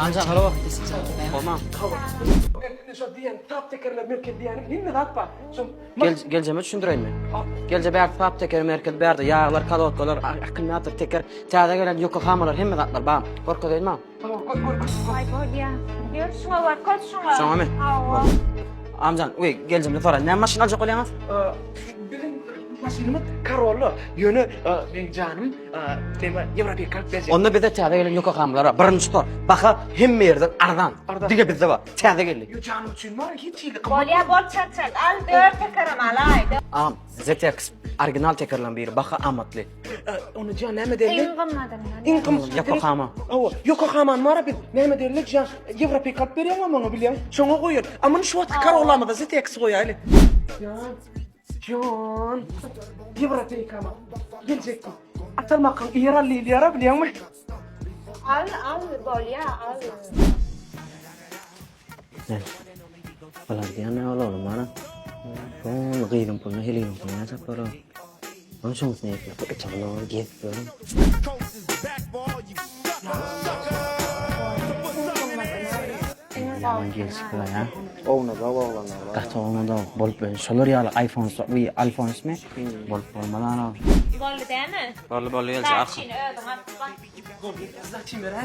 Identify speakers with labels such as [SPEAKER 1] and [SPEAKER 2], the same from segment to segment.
[SPEAKER 1] Ancak hala bak. Olmam.
[SPEAKER 2] Şu diyen tap tekerler merkez diyenim. Ninne atpa.
[SPEAKER 1] Geleceğime düşündüreyim mi? Gelce bir tap teker merkez bir yerde yağlar, kalotkalar, akıllı teker, çağda gelen Yokohamalar hem de atlar bağım. Korku değil mi?
[SPEAKER 3] Ay Bolya. Gör şuna bak, koş şuna.
[SPEAKER 1] Şuna mı?
[SPEAKER 3] Ava.
[SPEAKER 1] Amcan, geleceğim de sonra ne maşin alacak olayım?
[SPEAKER 2] Benim maşinimi karolu. Yönü benim canım. Deme Yevropa kalp bezi.
[SPEAKER 1] Onda bir de çağda gelen Yokohamalara birinci tor. Baka hem yerden ardan. Dige bizde var. Çağda geldi.
[SPEAKER 2] Yo canım için var hiç iyi.
[SPEAKER 3] Bolya bol çat çat. Al dört tekerim alay.
[SPEAKER 1] Am, ZTX orijinal tekerlen biri. Baka amatlı.
[SPEAKER 2] Onu can ne derler?
[SPEAKER 3] İnqimmadım.
[SPEAKER 2] İnqim.
[SPEAKER 1] Yokohama.
[SPEAKER 2] Yokohama var bir. Ne derler can Yevropa kalp veriyor ama onu biliyorum. Şunu koyuyor. Ama şu vakit karolama da ZTX koyuyor öyle. Can. Yevropa kama. Gelecek mi? Atılmakın iyaralli biliyor musun?
[SPEAKER 3] Al Bolya al.
[SPEAKER 1] Ne? Falan diye ne olalım bana? Pul, gıydım pulunu, hiliydim pulunu, ne çap olalım? Onun için ne yapıyor? Bu çabuk olalım, giyip böyle. Yaman gelsin kula ya.
[SPEAKER 4] Oğuna da oğlanlar var.
[SPEAKER 1] Kaçta onu da bolup ben şolur ya iPhone ismi bolup olmadan al.
[SPEAKER 3] Bolly değil mi?
[SPEAKER 1] Bolu gelsin akı.
[SPEAKER 3] Şimdi ödüm atma.
[SPEAKER 2] Zaten merhaba.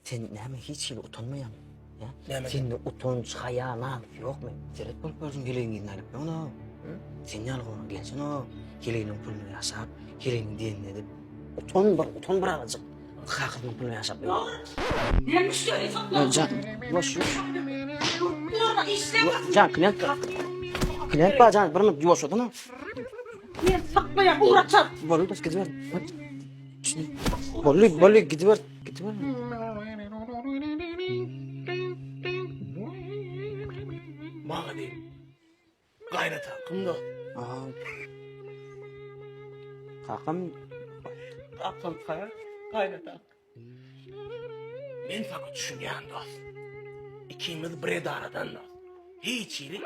[SPEAKER 1] Sen ne mi hiç şeyle utanmayan ya? Senin de utanç, haya, ne yok mu? Seret bolup olsun geleğin gidin alıp ne onu? Sen ne alıp gelsin o? Geleğinin pulunu yaşap, geleğinin diyenini edip utan bırakacak. Kakızın pulunu yaşap.
[SPEAKER 3] Ne söylüyorsun?
[SPEAKER 1] Can, boş yok. Can, klient bak can, bir mi boş oldu ne?
[SPEAKER 3] Ne sakmaya uğraşar.
[SPEAKER 1] Bolu bas gidiver. Bolu gidiver.
[SPEAKER 2] Bana değil. Gayret hakkında.
[SPEAKER 1] Kakam
[SPEAKER 2] Akıl kaya. Gayret hakkı. Ben fakat düşünüyorum dost. İkimiz bir aradan dost. Hiç iyi.